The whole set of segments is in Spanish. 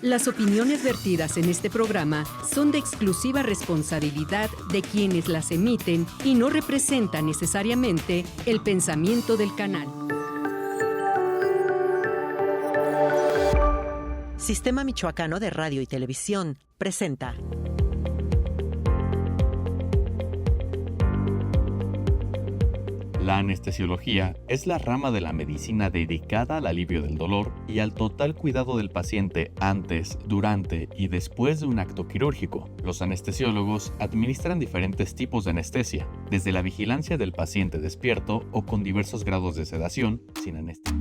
Las opiniones vertidas en este programa son de exclusiva responsabilidad de quienes las emiten y no representan necesariamente el pensamiento del canal. Sistema Michoacano de Radio y Televisión presenta La anestesiología es la rama de la medicina dedicada al alivio del dolor y al total cuidado del paciente antes, durante y después de un acto quirúrgico. Los anestesiólogos administran diferentes tipos de anestesia, desde la vigilancia del paciente despierto o con diversos grados de sedación, sin anestesia.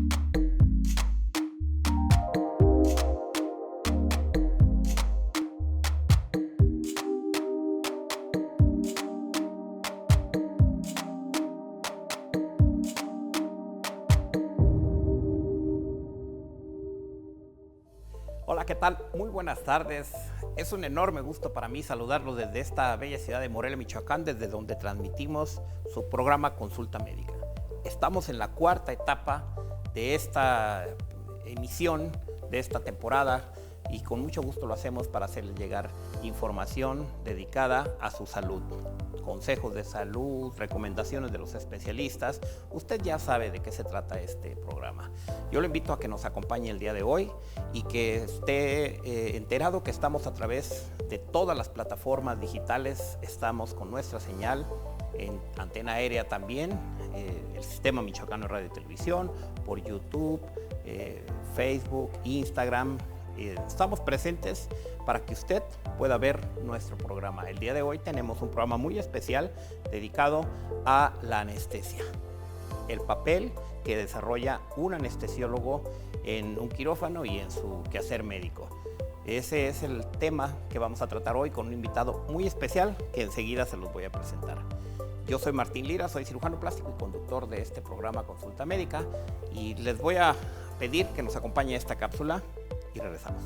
Hola, ¿qué tal? Muy buenas tardes. Es un enorme gusto para mí saludarlos desde esta bella ciudad de Morelia, Michoacán, desde donde transmitimos su programa Consulta Médica. Estamos en la cuarta etapa de esta emisión, de esta temporada, y con mucho gusto lo hacemos para hacerles llegar información dedicada a su salud. Consejos de salud, recomendaciones de los especialistas. Usted ya sabe de qué se trata este programa. Yo le invito a que nos acompañe el día de hoy y que esté enterado que estamos a través de todas las plataformas digitales. Estamos con nuestra señal en antena aérea también, el Sistema Michoacano de Radio y Televisión, por YouTube, Facebook, Instagram. Estamos presentes para que usted pueda ver nuestro programa. El día de hoy tenemos un programa muy especial dedicado a la anestesia, el papel que desarrolla un anestesiólogo en un quirófano y en su quehacer médico. Ese es el tema que vamos a tratar hoy con un invitado muy especial que enseguida se los voy a presentar. Yo soy Martín Lira, soy cirujano plástico y conductor de este programa Consulta Médica, y les voy a pedir que nos acompañe a esta cápsula y regresamos.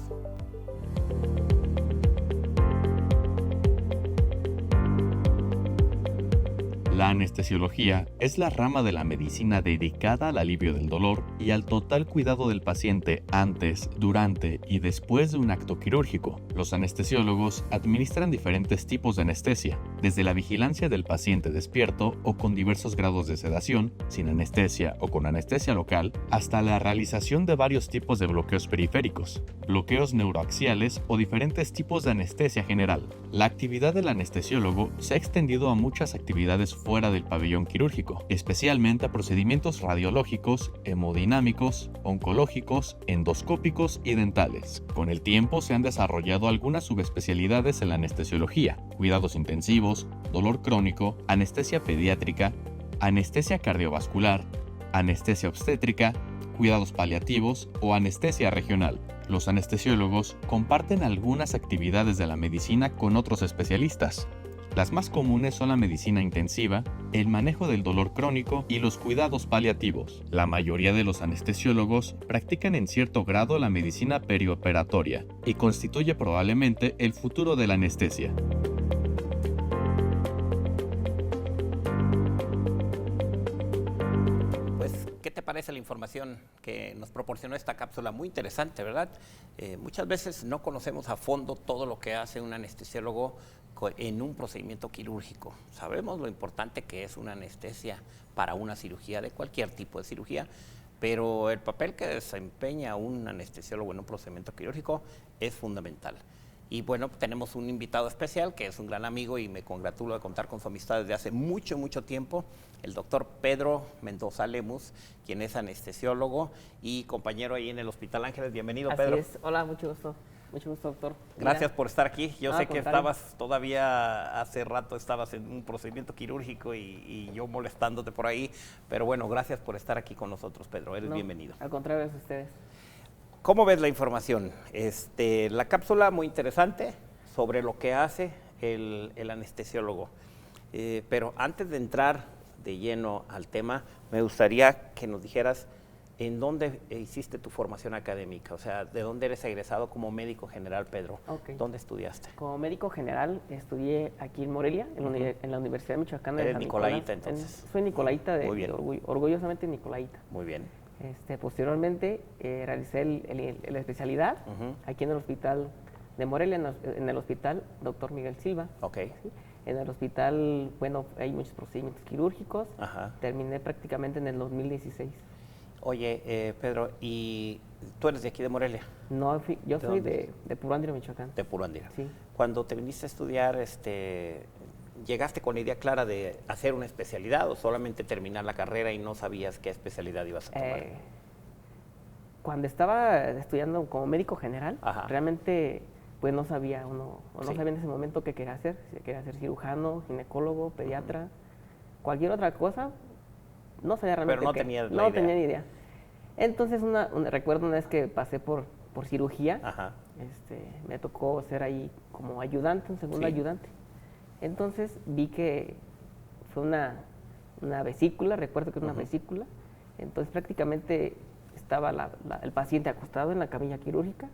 La anestesiología es la rama de la medicina dedicada al alivio del dolor y al total cuidado del paciente antes, durante y después de un acto quirúrgico. Los anestesiólogos administran diferentes tipos de anestesia, desde la vigilancia del paciente despierto o con diversos grados de sedación, sin anestesia o con anestesia local, hasta la realización de varios tipos de bloqueos periféricos, bloqueos neuroaxiales o diferentes tipos de anestesia general. La actividad del anestesiólogo se ha extendido a muchas actividades fuera del pabellón quirúrgico, especialmente a procedimientos radiológicos, hemodinámicos, oncológicos, endoscópicos y dentales. Con el tiempo se han desarrollado algunas subespecialidades en la anestesiología: cuidados intensivos, dolor crónico, anestesia pediátrica, anestesia cardiovascular, anestesia obstétrica, cuidados paliativos o anestesia regional. Los anestesiólogos comparten algunas actividades de la medicina con otros especialistas. Las más comunes son la medicina intensiva, el manejo del dolor crónico y los cuidados paliativos. La mayoría de los anestesiólogos practican en cierto grado la medicina perioperatoria y constituye probablemente el futuro de la anestesia. ¿Qué te parece la información que nos proporcionó esta cápsula? Muy interesante, ¿verdad? Muchas veces no conocemos a fondo todo lo que hace un anestesiólogo en un procedimiento quirúrgico. Sabemos lo importante que es una anestesia para una cirugía, de cualquier tipo de cirugía, pero el papel que desempeña un anestesiólogo en un procedimiento quirúrgico es fundamental. Y bueno, tenemos un invitado especial que es un gran amigo y me congratulo de contar con su amistad desde hace mucho, mucho tiempo, el doctor Pedro Mendoza Lemus, quien es anestesiólogo y compañero ahí en el Hospital Ángeles. Bienvenido, Pedro. Así es. Hola, mucho gusto, doctor. Gracias por estar aquí. Yo sé que contrario. estabas todavía, hace rato estabas en un procedimiento quirúrgico y yo molestándote por ahí, pero bueno, gracias por estar aquí con nosotros, Pedro. Eres bienvenido. Al contrario, es ustedes. ¿Cómo ves la información? La cápsula muy interesante sobre lo que hace el anestesiólogo. Pero antes de entrar de lleno al tema, me gustaría que nos dijeras en dónde hiciste tu formación académica, o sea, de dónde eres egresado como médico general, Pedro. Okay. ¿Dónde estudiaste? Como médico general estudié aquí en Morelia, en la Universidad Michoacana de ¿Eres San nicolaíta Nicolás. entonces? Soy nicolaíta, Muy bien. orgullosamente nicolaíta. Muy bien. Posteriormente realicé la especialidad aquí en el hospital de Morelia, en el hospital Dr. Miguel Silva. Ok. ¿Sí? En el hospital, bueno, hay muchos procedimientos quirúrgicos. Ajá. Terminé prácticamente en el 2016. Oye, Pedro, ¿y tú eres de aquí de Morelia? No, yo ¿De soy dónde? de Puro Andiro, Michoacán. De Puro Andira. Sí. Cuando te viniste a estudiar, ¿llegaste con la idea clara de hacer una especialidad o solamente terminar la carrera y no sabías qué especialidad ibas a tomar? Cuando estaba estudiando como médico general, Ajá. realmente pues no sabía uno, o no Sí. sabía en ese momento qué quería hacer. Si quería ser cirujano, ginecólogo, pediatra, cualquier otra cosa, no sabía realmente Pero no qué. tenías la No idea. tenía ni idea. Entonces, recuerdo una vez que pasé por cirugía, Ajá. me tocó ser ahí como ayudante, un segundo Sí. ayudante. Entonces vi que fue una vesícula, recuerdo que era una vesícula. Entonces prácticamente estaba el paciente acostado en la camilla quirúrgica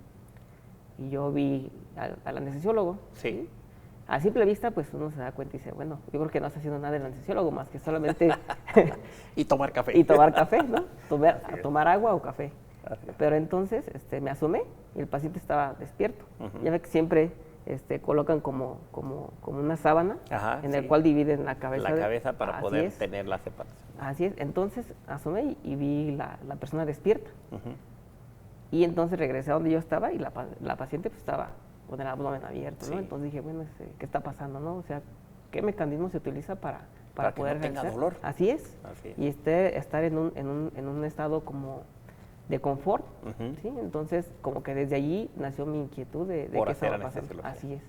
y yo vi al anestesiólogo. Sí. A simple vista, pues uno se da cuenta y dice, bueno, yo creo que no está haciendo nada el anestesiólogo más que solamente Y tomar café. y tomar café, ¿no? Así es. Tomar agua o café. Así es. Pero entonces me asomé y el paciente estaba despierto. Ujú. Ya ve que siempre colocan como una sábana Ajá, en sí. el cual dividen la cabeza. La cabeza para Así poder es. tener la separación. Así es. Entonces asomé y vi la persona despierta. Ujú. Y entonces regresé a donde yo estaba y la paciente pues estaba con el abdomen abierto, ¿no? Sí. Entonces dije, bueno, ¿qué está pasando, no? O sea, ¿qué mecanismo se utiliza para Para que poder no tenga realizar? dolor. Así es. Así es. Y estar en un estado como de confort, Ujú. ¿sí? Entonces, como que desde allí nació mi inquietud de Por qué hacer estaba pasando. anestesiología. Así es.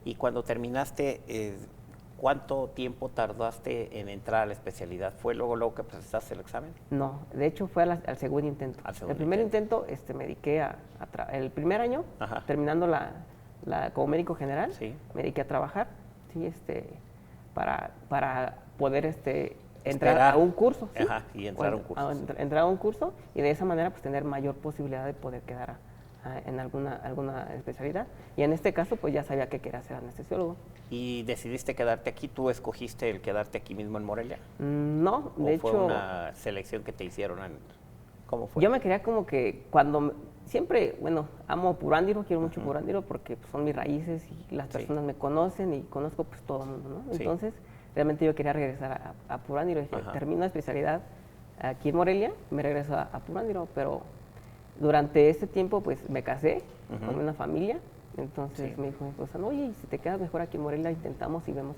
Y cuando terminaste, ¿cuánto tiempo tardaste en entrar a la especialidad? ¿Fue luego que presentaste el examen? No, de hecho fue al segundo intento. Al segundo El primer intento, me dediqué el primer año, Ajá. terminando como médico general, Sí. me dediqué a trabajar, ¿sí? Para poder entrar Esperar. a un curso. ¿sí? Ajá, y entrar a un curso, sí. Entrar a un curso y de esa manera pues tener mayor posibilidad de poder quedar en alguna especialidad. Y en este caso pues ya sabía que quería ser anestesiólogo. ¿Y decidiste quedarte aquí? ¿Tú escogiste el quedarte aquí mismo en Morelia? No, ¿O de fue hecho... una selección que te hicieron? ¿Cómo fue? Yo me quería como que siempre, bueno, amo Puro Andiro, quiero mucho Puro Andiro porque pues, son mis raíces y las Sí. personas me conocen y conozco pues todo el mundo, ¿no? Sí. Entonces, realmente yo quería regresar a Puro Andiro. Dije, Ajá. termino la especialidad aquí en Morelia, me regreso a Puro Andiro, pero durante ese tiempo pues me casé, Ujú. con una familia, entonces Sí. me dijo mi esposa, no, oye, y si te quedas mejor aquí en Morelia, intentamos y vemos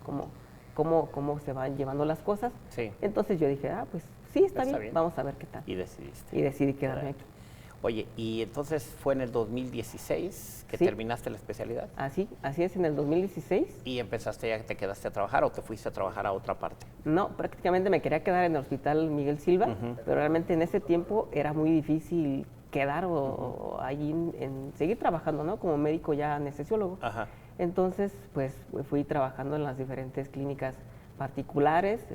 cómo se van llevando las cosas. Sí. Entonces yo dije, pues sí, está Está bien, bien. vamos a ver qué tal. Y decidiste. Y decidí quedarme Órale. aquí. Oye, y entonces fue en el 2016 que Sí. terminaste la especialidad Así es, en el 2016. y empezaste, ya te quedaste a trabajar o te fuiste a trabajar a otra parte. No, prácticamente me quería quedar en el hospital Miguel Silva, Ujú. pero realmente en ese tiempo era muy difícil quedar o allí en seguir trabajando, ¿no? Como médico ya anestesiólogo. Ajá. Entonces, pues fui trabajando en las diferentes clínicas particulares,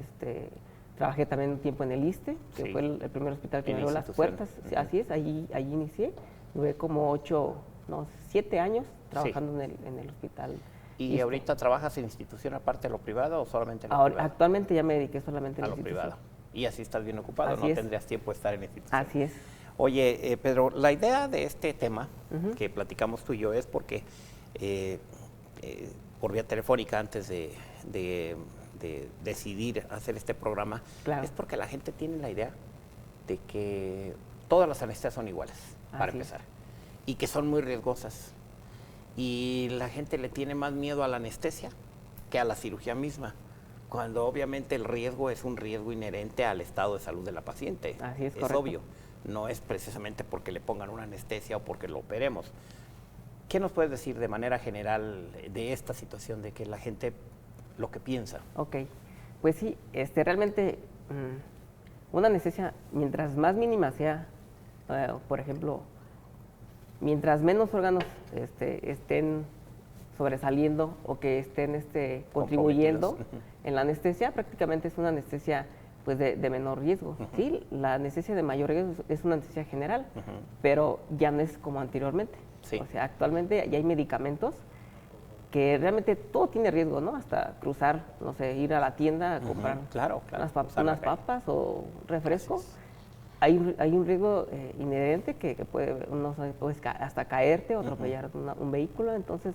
trabajé también un tiempo en el ISSSTE, que Sí. fue el primer hospital que En me abrió las institución. puertas. Sí, Ujú. así es, allí inicié. Duré como 7 años trabajando en el hospital. ¿Y ISSSTE. ahorita trabajas en institución aparte de lo privado o solamente en lo Ahora, privado? actualmente ya me dediqué solamente A a lo la privado. institución. Y así estás bien ocupado, Así no es. tendrías tiempo de estar en la institución. Así es. Oye, Pedro, la idea de este tema Ujú. que platicamos tú y yo es porque por vía telefónica antes de decidir hacer este programa, Claro. es porque la gente tiene la idea de que todas las anestesias son iguales, para Así es. empezar, y que son muy riesgosas. Y la gente le tiene más miedo a la anestesia que a la cirugía misma, cuando obviamente el riesgo es un riesgo inherente al estado de salud de la paciente. Así es, correcto. obvio, no es precisamente porque le pongan una anestesia o porque lo operemos. ¿Qué nos puedes decir de manera general de esta situación, de que la gente lo que piensa? Ok, pues sí, realmente una anestesia, mientras más mínima sea, por ejemplo, mientras menos órganos estén sobresaliendo o que estén contribuyendo Comprometidos. en la anestesia, prácticamente es una anestesia pues de menor riesgo. Sí, la anestesia de mayor riesgo es una anestesia general, pero ya no es como anteriormente. Sí. O sea, actualmente ya hay medicamentos que realmente todo tiene riesgo, ¿no? Hasta cruzar, no sé, ir a la tienda a comprar Claro, unas cruzar la calle. papas o refresco. hay un riesgo inherente que puede hasta caerte o atropellar un vehículo. Entonces,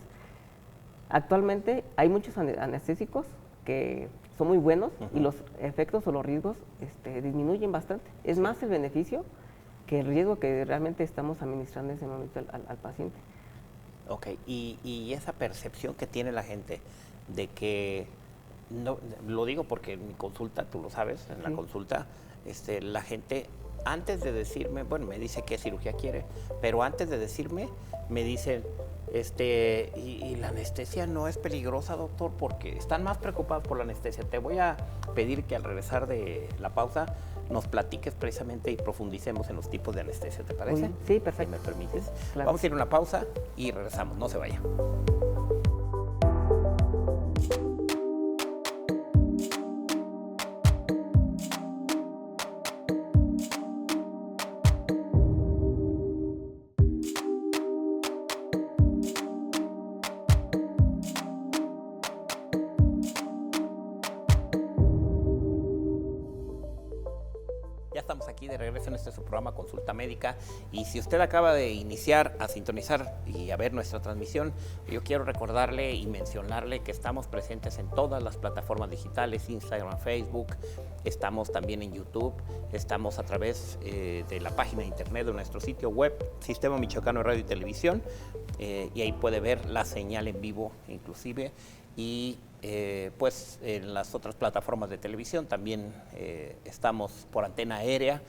actualmente hay muchos anestésicos que son muy buenos y los efectos o los riesgos disminuyen bastante. Es más el beneficio que el riesgo que realmente estamos administrando en ese momento al paciente. Ok, y esa percepción que tiene la gente de que, no, lo digo porque en mi consulta, tú lo sabes, en la consulta, la gente antes de decirme, bueno, me dice qué cirugía quiere, pero antes de decirme, me dicen, y la anestesia no es peligrosa, doctor, porque están más preocupados por la anestesia. Te voy a pedir que al regresar de la pausa nos platiques precisamente y profundicemos en los tipos de anestesia, ¿te parece? Sí, perfecto. Si me permites. Sí, claro. Vamos a ir a una pausa y regresamos, no se vaya. Ya estamos aquí de regreso en su programa Consulta Médica, y si usted acaba de iniciar a sintonizar y a ver nuestra transmisión, yo quiero recordarle y mencionarle que estamos presentes en todas las plataformas digitales, Instagram, Facebook, estamos también en YouTube, estamos a través de la página de internet de nuestro sitio web, Sistema Michoacano de Radio y Televisión, y ahí puede ver la señal en vivo inclusive, y pues en las otras plataformas de televisión también estamos por antena aérea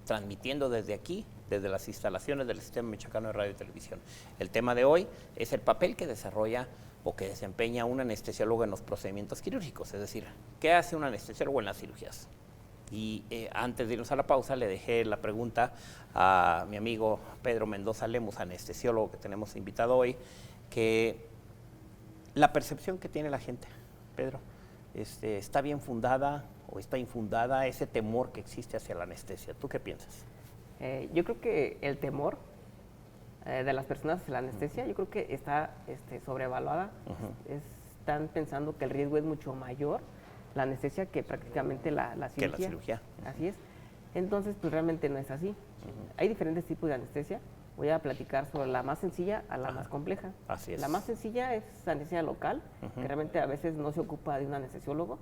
transmitiendo desde aquí, desde las instalaciones del Sistema Michoacano de Radio y Televisión. El tema de hoy es el papel que desarrolla o que desempeña un anestesiólogo en los procedimientos quirúrgicos, es decir, ¿qué hace un anestesiólogo en las cirugías? Y antes de irnos a la pausa le dejé la pregunta a mi amigo Pedro Mendoza Lemus, anestesiólogo que tenemos invitado hoy, que la percepción que tiene la gente, Pedro, ¿está bien fundada o está infundada ese temor que existe hacia la anestesia? ¿Tú qué piensas? Yo creo que el temor de las personas hacia la anestesia, yo creo que está sobrevaluada. Están pensando que el riesgo es mucho mayor, la anestesia, que prácticamente la cirugía. Que la cirugía. Así es. Entonces, pues realmente no es así. Hay diferentes tipos de anestesia. Voy a platicar sobre la más sencilla a la más compleja. Así es. La más sencilla es anestesia local, que realmente a veces no se ocupa de un anestesiólogo,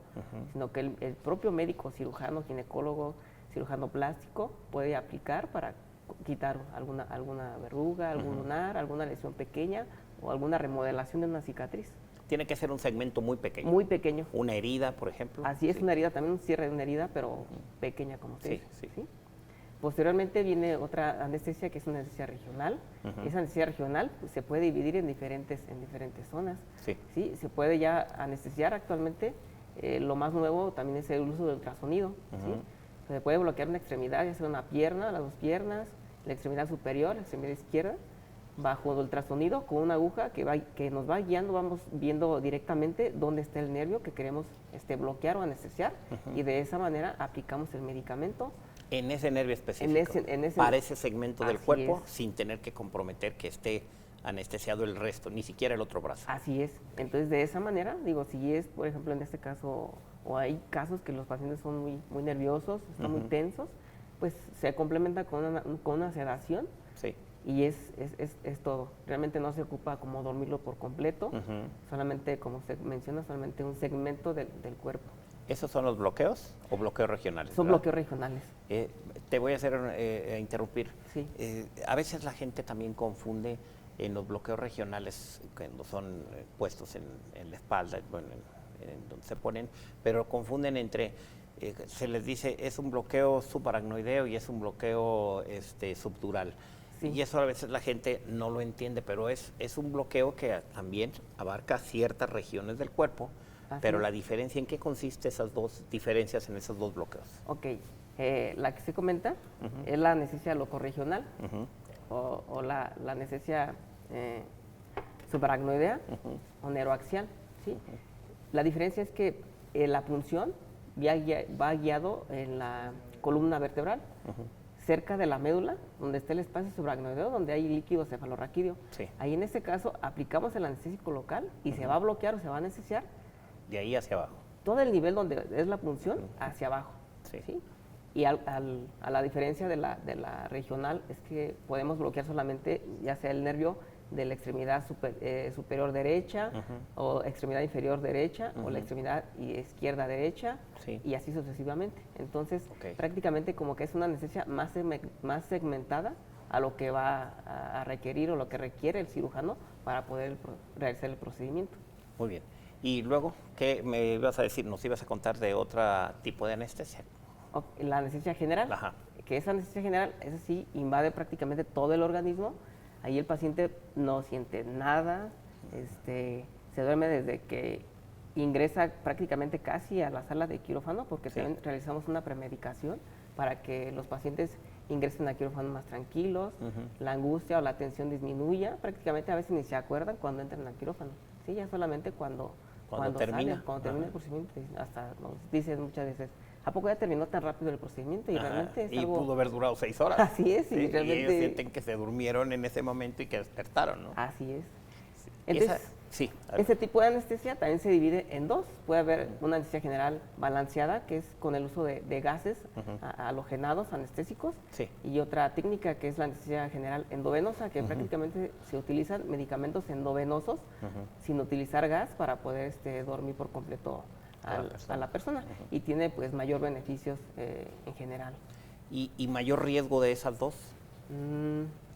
sino que el propio médico, cirujano, ginecólogo, cirujano plástico puede aplicar para quitar alguna verruga, algún lunar, alguna lesión pequeña o alguna remodelación de una cicatriz. Tiene que ser un segmento muy pequeño. Muy pequeño. Una herida, por ejemplo. Así es, una herida, también un cierre de una herida, pero pequeña, como usted dice. Sí. Posteriormente viene otra anestesia que es una anestesia regional. Esa anestesia regional pues, se puede dividir en diferentes zonas. Sí, se puede ya anestesiar actualmente. Lo más nuevo también es el uso del ultrasonido. ¿Sí? Se puede bloquear una extremidad, ya sea una pierna, las dos piernas, la extremidad superior, la extremidad izquierda, bajo el ultrasonido con una aguja que nos va guiando, vamos viendo directamente dónde está el nervio que queremos bloquear o anestesiar, y de esa manera aplicamos el medicamento. En ese nervio específico, para ese segmento del cuerpo, sin tener que comprometer que esté anestesiado el resto, ni siquiera el otro brazo. Así es. Entonces, de esa manera, digo, si es, por ejemplo, en este caso, o hay casos que los pacientes son muy nerviosos, están muy tensos, pues se complementa con una sedación. Sí. Y es todo. Realmente no se ocupa como dormirlo por completo, solamente, como usted menciona, solamente un segmento del cuerpo. ¿Esos son los bloqueos o bloqueos regionales? Son bloqueos regionales. Te voy a hacer interrumpir. Sí. A veces la gente también confunde en los bloqueos regionales, cuando son puestos en la espalda, bueno, en donde se ponen, pero confunden entre, se les dice, es un bloqueo subaracnoideo y es un bloqueo subdural. Sí. Y eso a veces la gente no lo entiende, pero es un bloqueo que también abarca ciertas regiones del cuerpo. Pero la diferencia, ¿en qué consiste esas dos diferencias en esos dos bloqueos? Ok, la que se comenta es la anestesia locorregional o la anestesia subaracnoidea o neuroaxial. ¿Sí? La diferencia es que la punción va guiado en la columna vertebral, cerca de la médula, donde está el espacio subaracnoideo, donde hay líquido cefalorraquídeo. Sí. Ahí en este caso aplicamos el anestésico local y se va a bloquear o se va a anestesiar. De ahí hacia abajo. Todo el nivel donde es la punción hacia abajo. Sí. ¿Sí? Y a la diferencia de la regional es que podemos bloquear solamente ya sea el nervio de la extremidad superior derecha o extremidad inferior derecha o la extremidad izquierda derecha y así sucesivamente. Entonces, prácticamente como que es una anestesia más segmentada a lo que va a requerir o lo que requiere el cirujano para poder realizar el procedimiento. Muy bien. Y luego, ¿qué me ibas a decir? ¿Nos ibas a contar de otro tipo de anestesia? La anestesia general, que esa anestesia general, esa sí invade prácticamente todo el organismo. Ahí el paciente no siente nada, se duerme desde que ingresa prácticamente casi a la sala de quirófano, porque también realizamos una premedicación para que los pacientes ingresen a quirófano más tranquilos, la angustia o la tensión disminuya. Prácticamente a veces ni se acuerdan cuando entran al quirófano, ¿sí? Ya solamente cuando termina el procedimiento, hasta nos dicen muchas veces, ¿a poco ya terminó tan rápido el procedimiento? Y realmente es algo... pudo haber durado 6 horas. Así es, y realmente... Y ellos sienten que se durmieron en ese momento y que despertaron, ¿no? Así es. Entonces, ese tipo de anestesia también se divide en dos. Puede haber una anestesia general balanceada, que es con el uso de gases halogenados, anestésicos, y otra técnica que es la anestesia general endovenosa, que prácticamente se utilizan medicamentos endovenosos sin utilizar gas para poder dormir por completo a la persona y tiene pues mayor beneficios en general. ¿Y mayor riesgo de esas dos?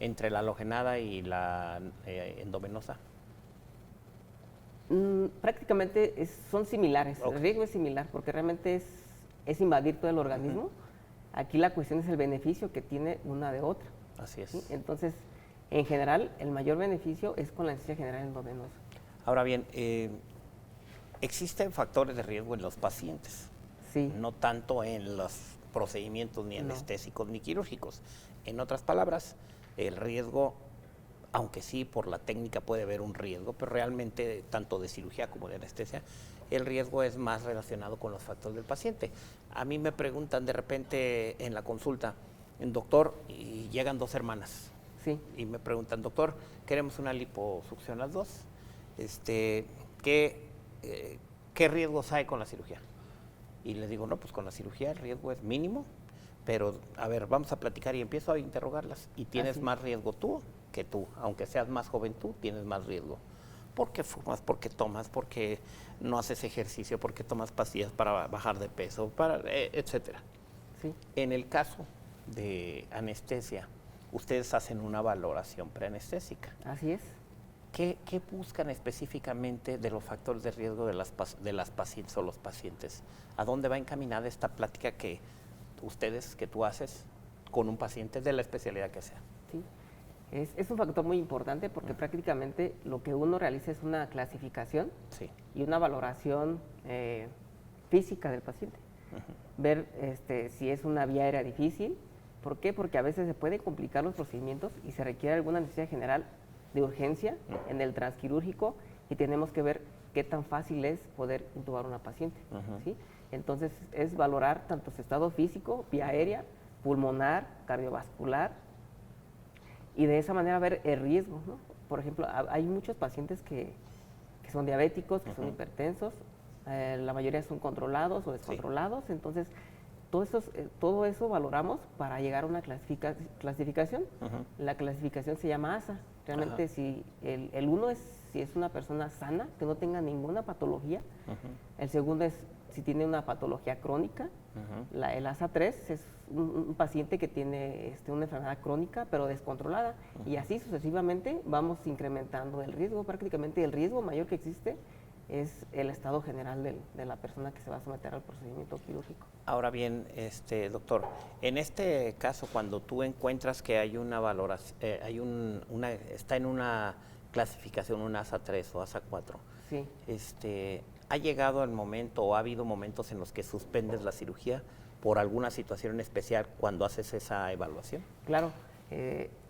Entre la halogenada y la endovenosa. Prácticamente son similares, el riesgo es similar porque realmente es invadir todo el organismo. Aquí la cuestión es el beneficio que tiene una de otra. Así es. ¿Sí? Entonces, en general, el mayor beneficio es con la anestesia general endovenosa. Ahora bien, existen factores de riesgo en los pacientes, no tanto en los procedimientos ni anestésicos ni quirúrgicos. En otras palabras, el riesgo, aunque sí por la técnica puede haber un riesgo, pero realmente tanto de cirugía como de anestesia, el riesgo es más relacionado con los factores del paciente. A mí me preguntan de repente en la consulta, doctor, y llegan 2 hermanas, y me preguntan, doctor, queremos una liposucción las 2, ¿qué riesgos hay con la cirugía? Y les digo, no, pues con la cirugía el riesgo es mínimo, pero a ver, vamos a platicar y empiezo a interrogarlas. Y tienes más riesgo tú que tú, aunque seas más joven tú, tienes más riesgo. ¿Por qué fumas? ¿Por qué tomas? ¿Por qué no haces ejercicio? ¿Por qué tomas pastillas para bajar de peso? Etcétera. En el caso de anestesia, ustedes hacen una valoración preanestésica. Así es. ¿Qué buscan específicamente de los factores de riesgo de las pacientes o los pacientes? ¿A dónde va encaminada esta plática que tú haces con un paciente de la especialidad que sea? Sí, es un factor muy importante porque prácticamente lo que uno realiza es una clasificación y una valoración física del paciente. Ver si es una vía aérea difícil. ¿Por qué? Porque a veces se pueden complicar los procedimientos y se requiere alguna anestesia general de urgencia en el transquirúrgico y tenemos que ver qué tan fácil es poder intubar a una paciente. ¿Sí? Entonces es valorar tanto su estado físico, vía aérea, pulmonar, cardiovascular y de esa manera ver el riesgo, ¿no? Por ejemplo, hay muchos pacientes que son diabéticos, que son hipertensos, la mayoría son controlados o descontrolados, entonces todo eso valoramos para llegar a una clasificación. La clasificación se llama ASA. Realmente si el 1 es si es una persona sana, que no tenga ninguna patología. El segundo es si tiene una patología crónica. El ASA 3 es un paciente que tiene una enfermedad crónica pero descontrolada. Y así sucesivamente vamos incrementando el riesgo. Prácticamente el riesgo mayor que existe es el estado general de la persona que se va a someter al procedimiento quirúrgico. Ahora bien, doctor, en este caso, cuando tú encuentras que hay una valoración, está en una clasificación, un ASA 3 o ASA 4, ¿ha llegado el momento o ha habido momentos en los que suspendes la cirugía por alguna situación en especial cuando haces esa evaluación? Claro,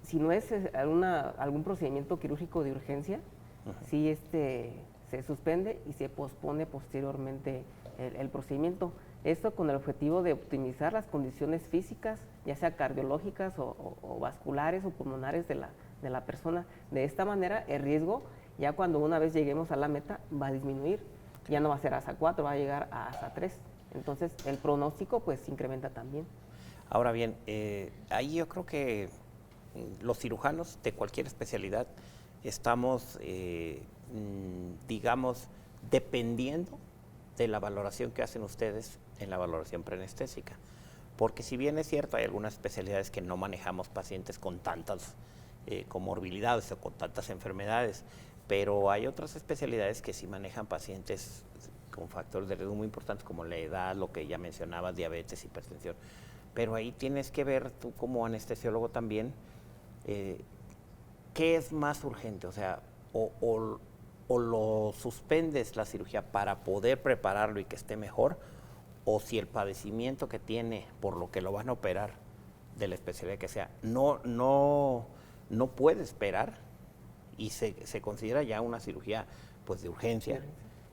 si no es algún procedimiento quirúrgico de urgencia, sí se suspende y se pospone posteriormente el procedimiento. Esto con el objetivo de optimizar las condiciones físicas, ya sea cardiológicas o vasculares o pulmonares de la persona. De esta manera, el riesgo, ya cuando una vez lleguemos a la meta, va a disminuir. Ya no va a ser ASA 4, va a llegar a ASA 3. Entonces, el pronóstico pues se incrementa también. Ahora bien, ahí yo creo que los cirujanos de cualquier especialidad estamos, digamos, dependiendo de la valoración que hacen ustedes en la valoración preanestésica. Porque si bien es cierto, hay algunas especialidades que no manejamos pacientes con tantas comorbilidades o con tantas enfermedades, pero hay otras especialidades que sí manejan pacientes con factores de riesgo muy importantes como la edad, lo que ya mencionabas, diabetes, hipertensión. Pero ahí tienes que ver tú como anestesiólogo también qué es más urgente, o sea, o lo suspendes la cirugía para poder prepararlo y que esté mejor, o si el padecimiento que tiene por lo que lo van a operar de la especialidad que sea no puede esperar y se considera ya una cirugía pues de urgencia.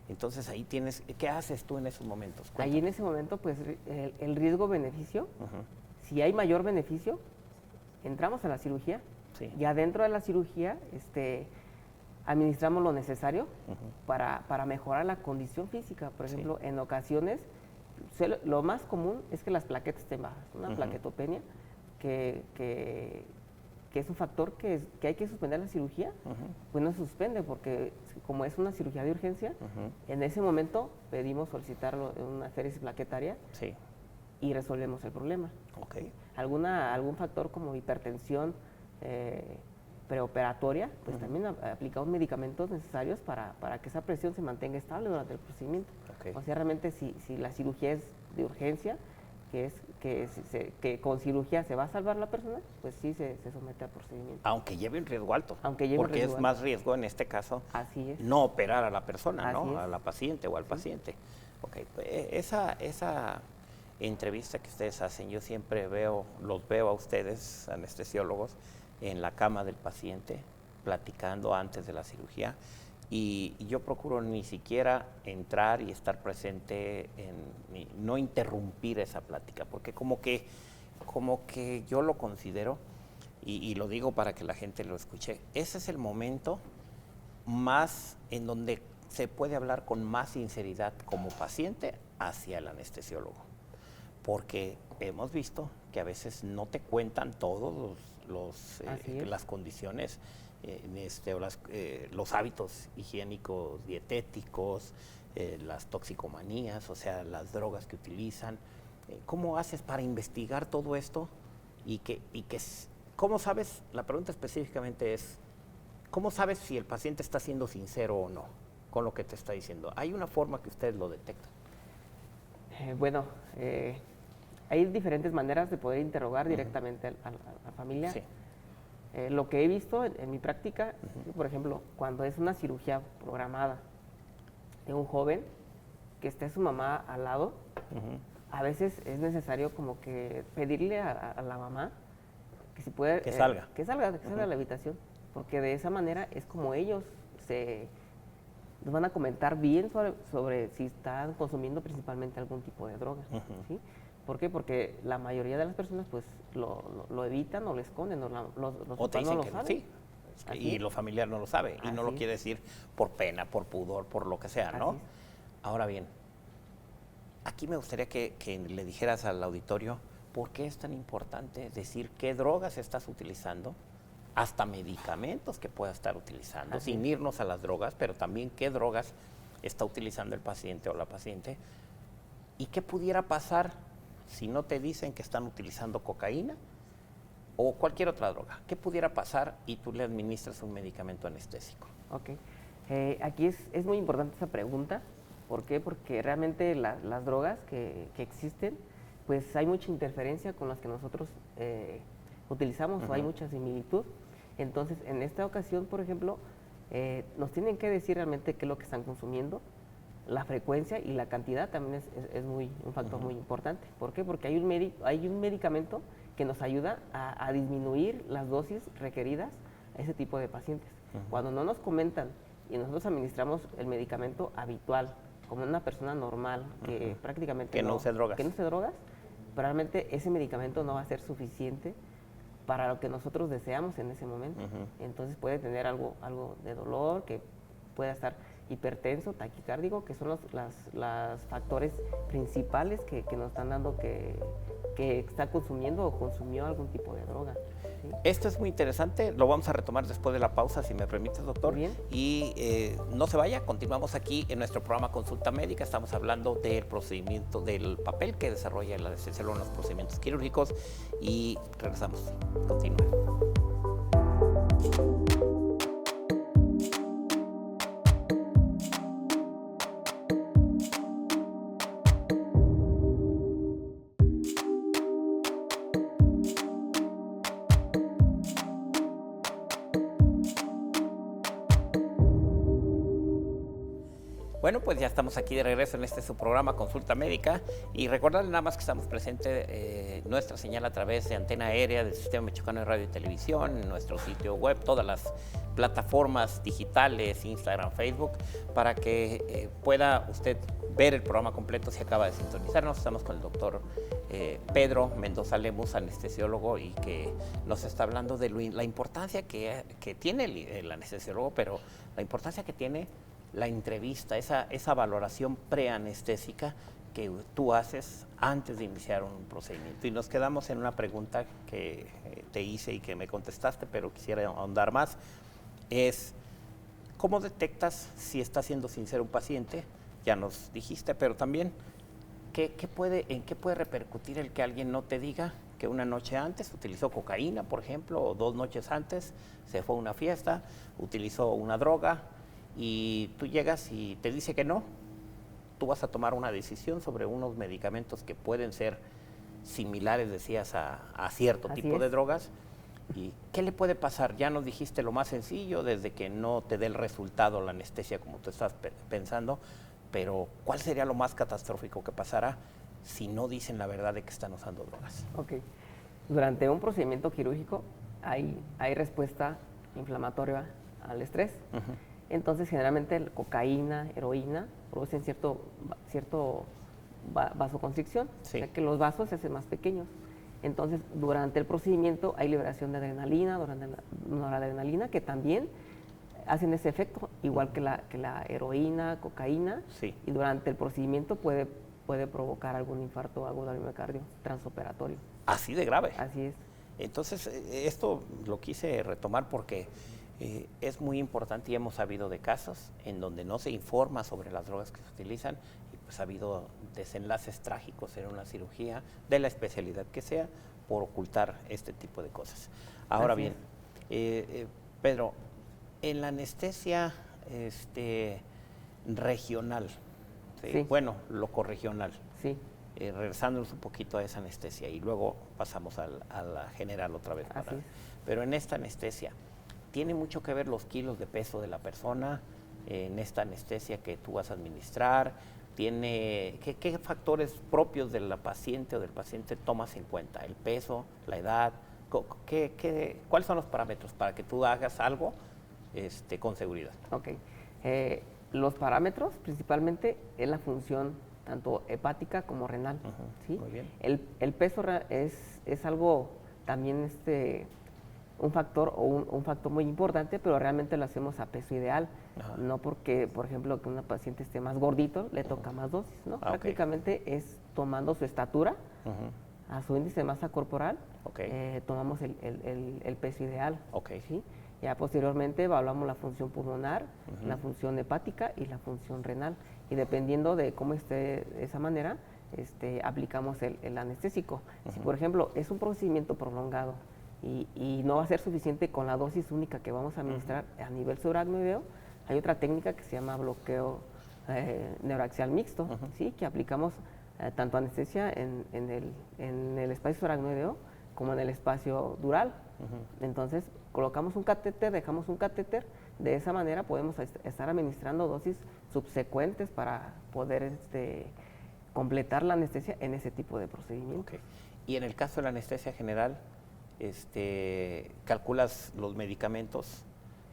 Entonces ahí tienes, ¿qué haces tú en esos momentos? Cuéntame. Ahí en ese momento, pues el riesgo-beneficio, si hay mayor beneficio, entramos a la cirugía. Sí. Ya dentro de la cirugía, administramos lo necesario para mejorar la condición física. Por ejemplo, en ocasiones, lo más común es que las plaquetas estén bajas. Una plaquetopenia, que es un factor que hay que suspender la cirugía, pues no se suspende, porque como es una cirugía de urgencia, en ese momento pedimos solicitar una féresis plaquetaria y resolvemos el problema. Okay. Algún factor como hipertensión preoperatoria, pues también aplicamos medicamentos necesarios para que esa presión se mantenga estable durante el procedimiento. Okay. O sea, realmente si la cirugía es de urgencia, que con cirugía se va a salvar la persona, pues sí se somete al procedimiento. Aunque lleve un riesgo alto. Porque es más riesgo en este caso Así es. no operar a la persona, Así ¿no? es. A la paciente o al paciente. Okay. Esa entrevista que ustedes hacen, yo siempre los veo a ustedes, anestesiólogos, en la cama del paciente, platicando antes de la cirugía. Y yo procuro ni siquiera entrar y estar presente, no interrumpir esa plática, porque como que yo lo considero, y lo digo para que la gente lo escuche, ese es el momento más en donde se puede hablar con más sinceridad como paciente hacia el anestesiólogo, porque hemos visto que a veces no te cuentan todos las condiciones, los hábitos higiénicos, dietéticos, las toxicomanías, o sea, las drogas que utilizan. ¿Cómo haces para investigar todo esto? ¿Cómo sabes? La pregunta específicamente es, ¿cómo sabes si el paciente está siendo sincero o no con lo que te está diciendo? ¿Hay una forma que ustedes lo detectan? Hay diferentes maneras de poder interrogar directamente a la familia. Sí. Lo que he visto en mi práctica, por ejemplo, cuando es una cirugía programada de un joven que esté su mamá al lado, a veces es necesario como que pedirle a la mamá que si puede... Que salga. Que salga de la habitación, porque de esa manera es como ellos nos van a comentar bien sobre si están consumiendo principalmente algún tipo de droga, ¿sí? ¿Por qué? Porque la mayoría de las personas pues lo evitan o lo esconden, O te dicen no lo que saben. sí, y lo familiar no lo sabe, y no lo quiere decir por pena, por pudor, por lo que sea, ¿no? Así es. Ahora bien, aquí me gustaría que le dijeras al auditorio por qué es tan importante decir qué drogas estás utilizando, hasta medicamentos que pueda estar utilizando, sin irnos a las drogas, pero también qué drogas está utilizando el paciente o la paciente, y qué pudiera pasar si no te dicen que están utilizando cocaína o cualquier otra droga. ¿Qué pudiera pasar y tú le administras un medicamento anestésico? Ok. Aquí es muy importante esa pregunta. ¿Por qué? Porque realmente las drogas que existen, pues hay mucha interferencia con las que nosotros utilizamos, o hay mucha similitud. Entonces, en esta ocasión, por ejemplo, nos tienen que decir realmente qué es lo que están consumiendo. La frecuencia y la cantidad también es un factor muy importante. ¿Por qué? Porque hay un medicamento que nos ayuda a disminuir las dosis requeridas a ese tipo de pacientes. Cuando no nos comentan y nosotros administramos el medicamento habitual, como una persona normal, que prácticamente no use drogas, realmente ese medicamento no va a ser suficiente para lo que nosotros deseamos en ese momento. Entonces puede tener algo de dolor, que pueda estar hipertenso, taquicárdico, que son los factores principales que nos están dando que está consumiendo o consumió algún tipo de droga. ¿Sí? Esto es muy interesante, lo vamos a retomar después de la pausa, si me permites, doctor. Muy bien. Y no se vaya, continuamos aquí en nuestro programa Consulta Médica, estamos hablando del procedimiento, del papel que desarrolla el anestesiólogo en los procedimientos quirúrgicos y regresamos. Continúa. Bueno, pues ya estamos aquí de regreso en su programa Consulta Médica y recordarles nada más que estamos presentes nuestra señal a través de antena aérea del Sistema Michoacano de Radio y Televisión, en nuestro sitio web, todas las plataformas digitales, Instagram, Facebook, para que pueda usted ver el programa completo si acaba de sintonizarnos. Estamos con el doctor Pedro Mendoza Lemus, anestesiólogo, y que nos está hablando de la importancia que tiene el anestesiólogo, pero la importancia que tiene la entrevista, esa valoración preanestésica que tú haces antes de iniciar un procedimiento. Y nos quedamos en una pregunta que te hice y que me contestaste, pero quisiera ahondar más, es ¿cómo detectas si está siendo sincero un paciente? Ya nos dijiste, pero también ¿en qué puede repercutir el que alguien no te diga que una noche antes utilizó cocaína, por ejemplo, o 2 noches antes se fue a una fiesta, utilizó una droga, y tú llegas y te dice que no? Tú vas a tomar una decisión sobre unos medicamentos que pueden ser similares, decías, a cierto tipo de drogas. ¿Y qué le puede pasar? Ya nos dijiste lo más sencillo, desde que no te dé el resultado la anestesia como tú estás pensando, pero ¿cuál sería lo más catastrófico que pasará si no dicen la verdad de que están usando drogas? Ok. Durante un procedimiento quirúrgico hay respuesta inflamatoria al estrés. Entonces, generalmente, cocaína, heroína producen cierto vasoconstricción, sí, o sea que los vasos se hacen más pequeños. Entonces, durante el procedimiento hay liberación de adrenalina, noradrenalina, que también hacen ese efecto, igual que la heroína, cocaína, sí, y durante el procedimiento puede provocar algún infarto agudo al miocardio transoperatorio. ¿Así de grave? Así es. Entonces, esto lo quise retomar porque es muy importante y hemos sabido de casos en donde no se informa sobre las drogas que se utilizan y pues ha habido desenlaces trágicos en una cirugía de la especialidad que sea por ocultar este tipo de cosas. Ahora bien, Pedro, en la anestesia regional, Sí. bueno, locorregional, Sí. regresándonos un poquito a esa anestesia y luego pasamos a la general otra vez. Así es. Pero en esta anestesia, ¿tiene mucho que ver los kilos de peso de la persona en esta anestesia que tú vas a administrar? ¿Qué factores propios de la paciente o del paciente tomas en cuenta? ¿El peso, la edad? ¿Cuáles son los parámetros para que tú hagas algo con seguridad? Ok. Los parámetros principalmente es la función tanto hepática como renal. ¿Sí? Muy bien. El peso es algo también un factor muy importante, pero realmente lo hacemos a peso ideal. No porque, por ejemplo, que una paciente esté más gordito, le toca más dosis, ¿no? Prácticamente es tomando su estatura, a su índice de masa corporal, tomamos el peso ideal. ¿Sí? Ya posteriormente evaluamos la función pulmonar, la función hepática y la función renal. Y dependiendo de cómo esté de esa manera, aplicamos el anestésico. Si, por ejemplo, es un procedimiento prolongado y no va a ser suficiente con la dosis única que vamos a administrar a nivel subaracnoideo, hay otra técnica que se llama bloqueo neuroaxial mixto, ¿sí? Que aplicamos tanto anestesia en el espacio subaracnoideo como en el espacio dural. Entonces, colocamos un catéter, dejamos un catéter, de esa manera podemos estar administrando dosis subsecuentes para poder completar la anestesia en ese tipo de procedimiento. Y en el caso de la anestesia general, ¿calculas los medicamentos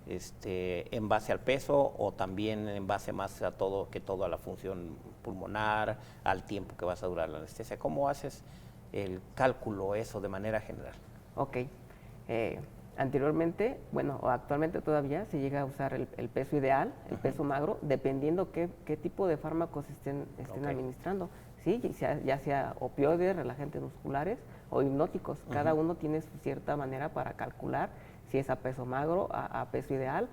en base al peso o también en base más a todo a la función pulmonar, al tiempo que vas a durar la anestesia? ¿Cómo haces el cálculo eso de manera general? Ok. Anteriormente, bueno, o actualmente todavía se llega a usar el peso ideal, el peso magro, dependiendo qué tipo de fármacos estén administrando. Sí, ya sea opioides, relajantes musculares o hipnóticos. Cada uno tiene su cierta manera para calcular si es a peso magro, a peso ideal.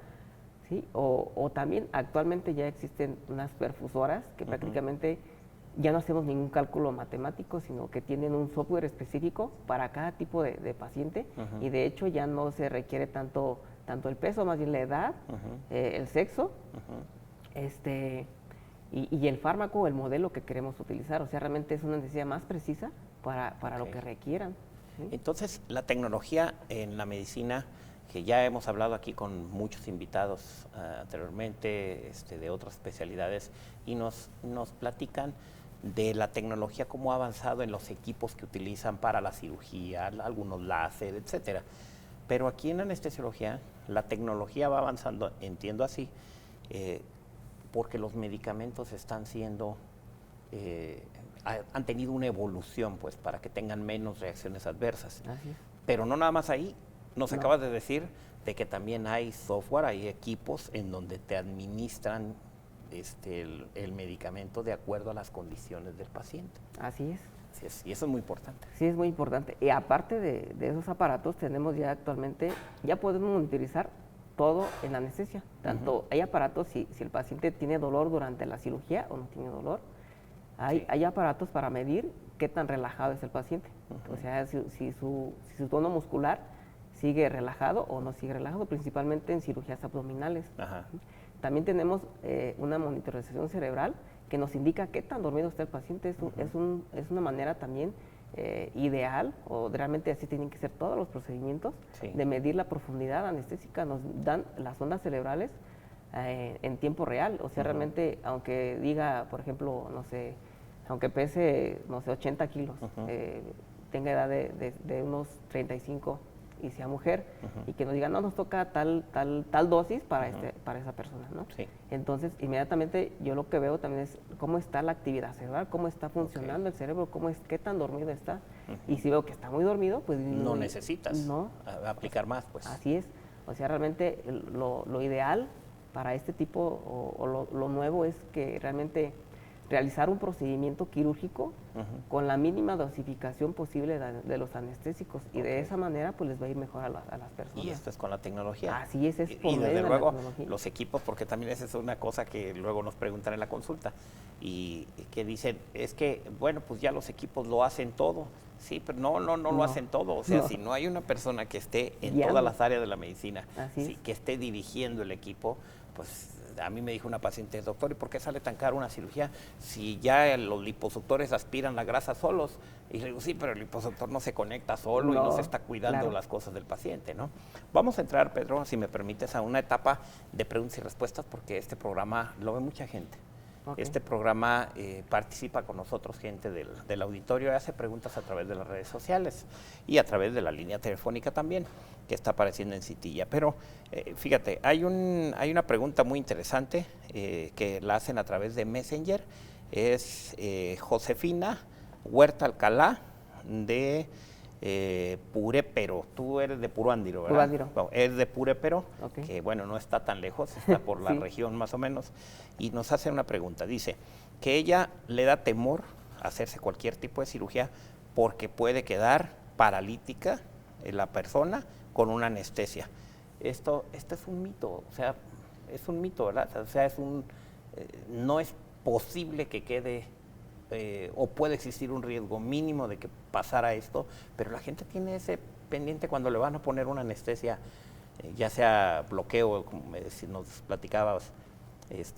¿Sí? O también actualmente ya existen unas perfusoras que prácticamente ya no hacemos ningún cálculo matemático, sino que tienen un software específico para cada tipo de paciente y de hecho ya no se requiere tanto el peso, más bien la edad, el sexo, y el fármaco o el modelo que queremos utilizar. O sea, realmente es una necesidad más precisa para lo que requieran. ¿Sí? Entonces, la tecnología en la medicina, que ya hemos hablado aquí con muchos invitados anteriormente de otras especialidades, y nos platican de la tecnología, cómo ha avanzado en los equipos que utilizan para la cirugía, algunos láser, etcétera. Pero aquí en anestesiología, la tecnología va avanzando, entiendo así, porque los medicamentos están siendo, han tenido una evolución, pues, para que tengan menos reacciones adversas. Así es. Pero no nada más ahí. Nos acabas de decir de que también hay software, hay equipos en donde te administran el medicamento de acuerdo a las condiciones del paciente. Así es. Así es, y eso es muy importante. Sí, es muy importante. Y aparte de esos aparatos, tenemos ya actualmente, ya podemos monitorizar todo en anestesia. Tanto hay aparatos si el paciente tiene dolor durante la cirugía o no tiene dolor. Hay aparatos para medir qué tan relajado es el paciente. O sea, si su tono muscular sigue relajado o no sigue relajado, principalmente en cirugías abdominales. También tenemos una monitorización cerebral que nos indica qué tan dormido está el paciente. Es una manera también ideal, o realmente así tienen que ser todos los procedimientos, de medir la profundidad anestésica. Nos dan las ondas cerebrales en tiempo real. O sea, realmente, aunque diga, por ejemplo, no sé, aunque pese, no sé, 80 kilos, tenga edad de unos 35 y sea mujer, y que nos diga, no, nos toca tal dosis para esa persona, ¿no? Sí. Entonces, inmediatamente yo lo que veo también es cómo está la actividad cerebral, cómo está funcionando el cerebro, qué tan dormido está. Y si veo que está muy dormido, pues no necesitas aplicar más, pues. Así es. O sea, realmente lo ideal para este tipo, o lo nuevo, es que realmente realizar un procedimiento quirúrgico con la mínima dosificación posible de los anestésicos, y de esa manera pues les va a ir mejor a las personas. Y esto es con la tecnología. Así es por y medio desde de luego la tecnología. Los equipos, porque también esa es una cosa que luego nos preguntan en la consulta, y que dicen, es que, bueno, pues ya los equipos lo hacen todo. Sí, pero no lo hacen todo. O sea, si no hay una persona que esté en todas las áreas de la medicina, que esté dirigiendo el equipo, pues a mí me dijo una paciente, doctor, ¿y por qué sale tan caro una cirugía si ya los liposuctores aspiran la grasa solos? Y le digo, sí, pero el liposuctor no se conecta solo y no se está cuidando las cosas del paciente, ¿no? Vamos a entrar, Pedro, si me permites, a una etapa de preguntas y respuestas, porque este programa lo ve mucha gente. Este programa participa con nosotros gente del auditorio y hace preguntas a través de las redes sociales y a través de la línea telefónica también, que está apareciendo en Citilla. Pero fíjate, hay una pregunta muy interesante que la hacen a través de Messenger. Es Josefina Huerta Alcalá de Purépero. Tú eres de Puruándiro, ¿verdad? Puruándiro. No, es de Purépero, que bueno, no está tan lejos, está por la región más o menos, y nos hace una pregunta. Dice que ella le da temor hacerse cualquier tipo de cirugía porque puede quedar paralítica la persona con una anestesia. Esto es un mito, o sea, es un mito, ¿verdad? O sea, no es posible que quede o puede existir un riesgo mínimo de que pasara esto, pero la gente tiene ese pendiente cuando le van a poner una anestesia, ya sea bloqueo, como nos platicabas,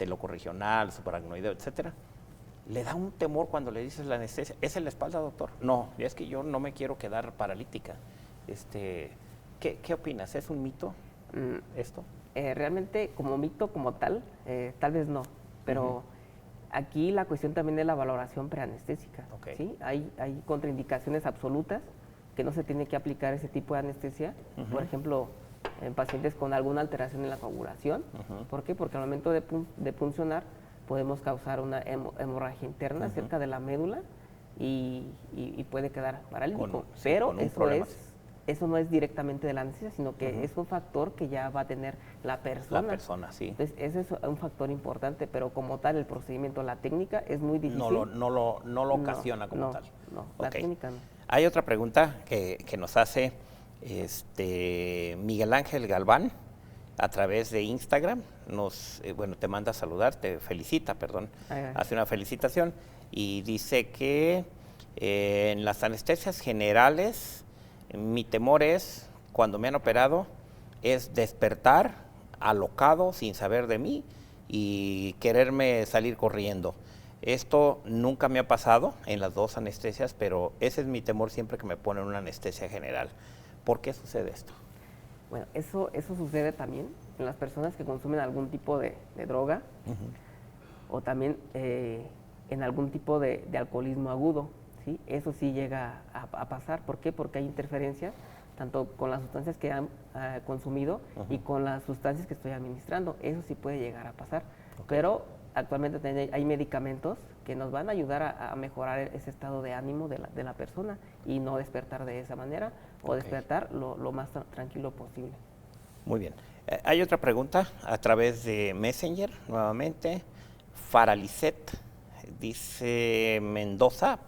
locorregional, subaracnoideo, etcétera. Le da un temor cuando le dices la anestesia. ¿Es en la espalda, doctor? No, es que yo no me quiero quedar paralítica. ¿Qué opinas? ¿Es un mito esto? Realmente, como mito como tal vez no, pero aquí la cuestión también es la valoración preanestésica. ¿Sí? Hay contraindicaciones absolutas que no se tiene que aplicar ese tipo de anestesia. Por ejemplo, en pacientes con alguna alteración en la coagulación. ¿Por qué? Porque al momento de puncionar podemos causar una hemorragia interna cerca de la médula y puede quedar paralítico. Pero eso es eso no es directamente de la anestesia, sino que es un factor que ya va a tener la persona. La persona, sí. Entonces, ese es un factor importante, pero como tal, el procedimiento, la técnica es muy difícil. No lo ocasiona como tal. No, la Ok. técnica no. Hay otra pregunta que nos hace Miguel Ángel Galván a través de Instagram. Te manda a saludar, te felicita, perdón, hace una felicitación y dice que en las anestesias generales mi temor es, cuando me han operado, es despertar alocado sin saber de mí y quererme salir corriendo. Esto nunca me ha pasado en las dos anestesias, pero ese es mi temor siempre que me ponen una anestesia general. ¿Por qué sucede esto? Bueno, eso sucede también en las personas que consumen algún tipo de droga o también en algún tipo de alcoholismo agudo, ¿sí? Eso sí llega a pasar. ¿Por qué? Porque hay interferencia tanto con las sustancias que han consumido y con las sustancias que estoy administrando. Eso sí puede llegar a pasar. Okay. Pero actualmente hay medicamentos que nos van a ayudar a mejorar ese estado de ánimo de la persona y no despertar de esa manera o despertar lo más tranquilo posible. Muy bien. Hay otra pregunta a través de Messenger, nuevamente. Faralicet, dice Mendoza,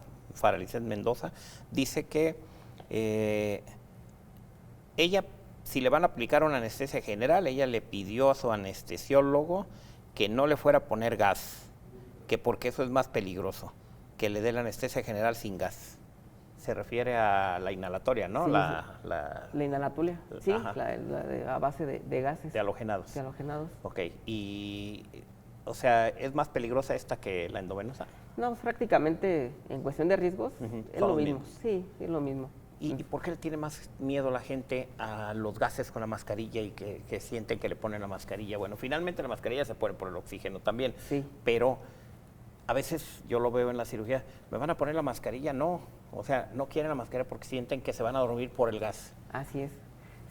dice que ella, si le van a aplicar una anestesia general, ella le pidió a su anestesiólogo que no le fuera a poner gas, que porque eso es más peligroso, que le dé la anestesia general sin gas. Se refiere a la inhalatoria, ¿no? Sí, la inhalatoria, sí, a base de gases. De halogenados. De halogenados. Ok, y, o sea, ¿es más peligrosa esta que la endovenosa? No, pues, prácticamente en cuestión de riesgos es Son lo los mismo. mismos. Sí, es lo mismo. ¿Y por qué le tiene más miedo la gente a los gases con la mascarilla y que sienten que le ponen la mascarilla? Bueno, finalmente la mascarilla se pone por el oxígeno también, Sí. pero a veces yo lo veo en la cirugía, ¿me van a poner la mascarilla? No, o sea, no quieren la mascarilla porque sienten que se van a dormir por el gas. Así es.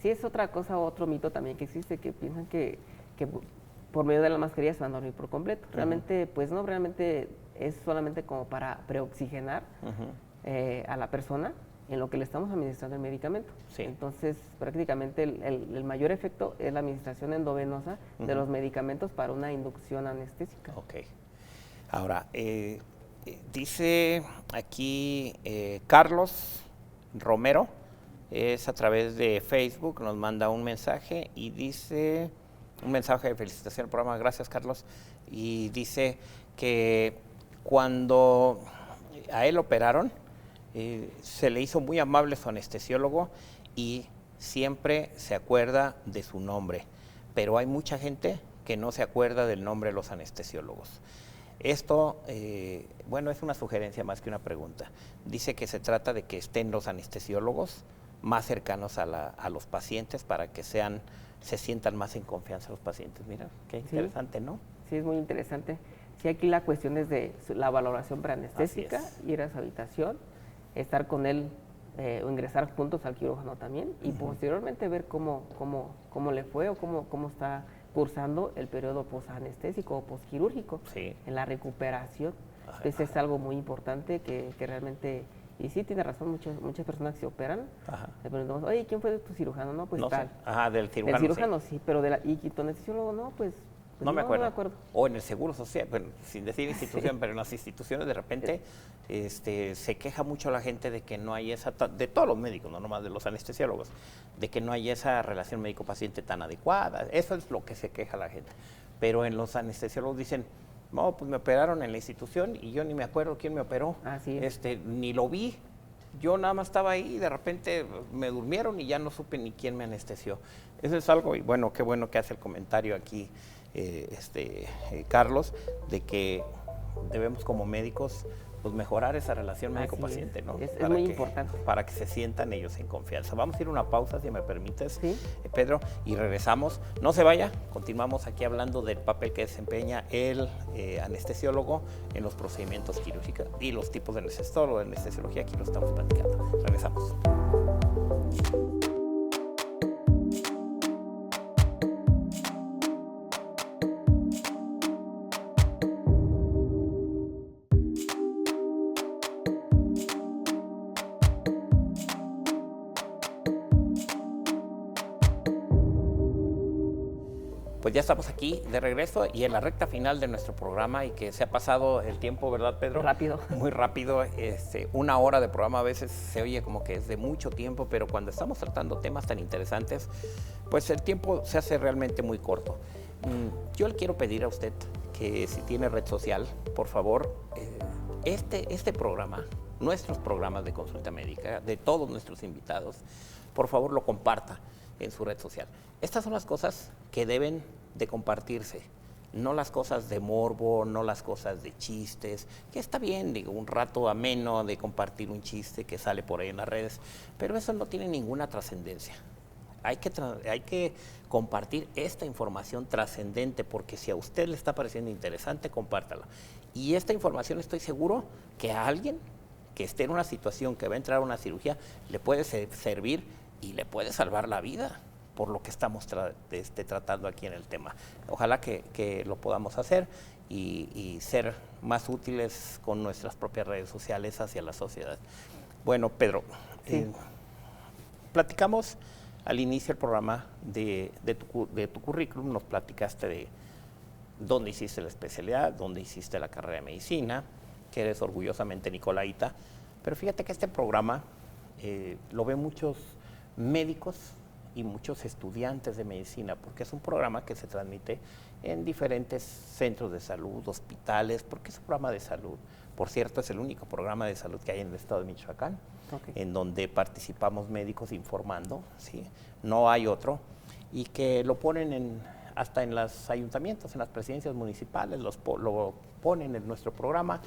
Sí, es otra cosa, otro mito también que existe, que piensan que por medio de la mascarilla se van a dormir por completo. Realmente, pues no, realmente es solamente como para preoxigenar a la persona en lo que le estamos administrando el medicamento. Sí. Entonces, prácticamente el mayor efecto es la administración endovenosa de los medicamentos para una inducción anestésica. Ok. Ahora, dice aquí Carlos Romero, es a través de Facebook, nos manda un mensaje y dice, un mensaje de felicitación al programa, gracias Carlos, y dice que cuando a él operaron, se le hizo muy amable su anestesiólogo y siempre se acuerda de su nombre, pero hay mucha gente que no se acuerda del nombre de los anestesiólogos. Esto, bueno, es una sugerencia más que una pregunta. Dice que se trata de que estén los anestesiólogos más cercanos a los pacientes para que se sientan más en confianza los pacientes. Mira, qué interesante, ¿no? Sí, es muy interesante. Sí, aquí la cuestión es de la valoración preanestésica, Así es. ir a su habitación, estar con él o ingresar juntos al quirófano también y posteriormente ver cómo le fue o cómo está cursando el periodo posanestésico o posquirúrgico en la recuperación. Entonces es algo muy importante que realmente, y sí tiene razón, muchas personas que se operan, le preguntamos, oye, ¿quién fue tu cirujano? No, pues no tal. Sé. Del cirujano. Del cirujano sí, pero ¿y tu anestesiólogo? No, pues no me acuerdo. O en el Seguro Social, bueno, sin decir institución, pero en las instituciones de repente se queja mucho la gente de que no hay esa, de todos los médicos, no nomás de los anestesiólogos, de que no hay esa relación médico-paciente tan adecuada. Eso es lo que se queja la gente. Pero en los anestesiólogos dicen, no, pues me operaron en la institución y yo ni me acuerdo quién me operó. Así es. Ni lo vi. Yo nada más estaba ahí y de repente me durmieron y ya no supe ni quién me anestesió. Eso es algo, y bueno, qué bueno que hace el comentario aquí Carlos, de que debemos como médicos pues mejorar esa relación médico-paciente, ¿no? Es muy importante. Para que se sientan ellos en confianza. Vamos a ir a una pausa, si me permites, Pedro, y regresamos. No se vaya, continuamos aquí hablando del papel que desempeña el anestesiólogo en los procedimientos quirúrgicos y los tipos de anestesiología, aquí lo estamos platicando. Regresamos. Pues ya estamos aquí de regreso y en la recta final de nuestro programa, y que se ha pasado el tiempo, ¿verdad, Pedro? Rápido. Muy rápido. 1 hora de programa a veces se oye como que es de mucho tiempo, pero cuando estamos tratando temas tan interesantes, pues el tiempo se hace realmente muy corto. Yo le quiero pedir a usted que si tiene red social, por favor, este programa, nuestros programas de consulta médica, de todos nuestros invitados, por favor lo comparta en su red social. Estas son las cosas que deben de compartirse, no las cosas de morbo, no las cosas de chistes, que está bien, digo, un rato ameno de compartir un chiste que sale por ahí en las redes, pero eso no tiene ninguna trascendencia. Hay que compartir esta información trascendente, porque si a usted le está pareciendo interesante, compártala. Y esta información estoy seguro que a alguien que esté en una situación que va a entrar a una cirugía le puede servir y le puede salvar la vida, por lo que estamos tratando aquí en el tema. Ojalá que lo podamos hacer y ser más útiles con nuestras propias redes sociales hacia la sociedad. Bueno, Pedro, Sí. Platicamos al inicio del programa de tu currículum, nos platicaste de dónde hiciste la especialidad, dónde hiciste la carrera de medicina, que eres orgullosamente nicolaita, pero fíjate que este programa lo ven muchos médicos y muchos estudiantes de medicina, porque es un programa que se transmite en diferentes centros de salud, hospitales, porque es un programa de salud. Por cierto, es el único programa de salud que hay en el estado de Michoacán, en donde participamos médicos informando, ¿sí? No hay otro, y que lo ponen hasta en los ayuntamientos, en las presidencias municipales, lo ponen en nuestro programa,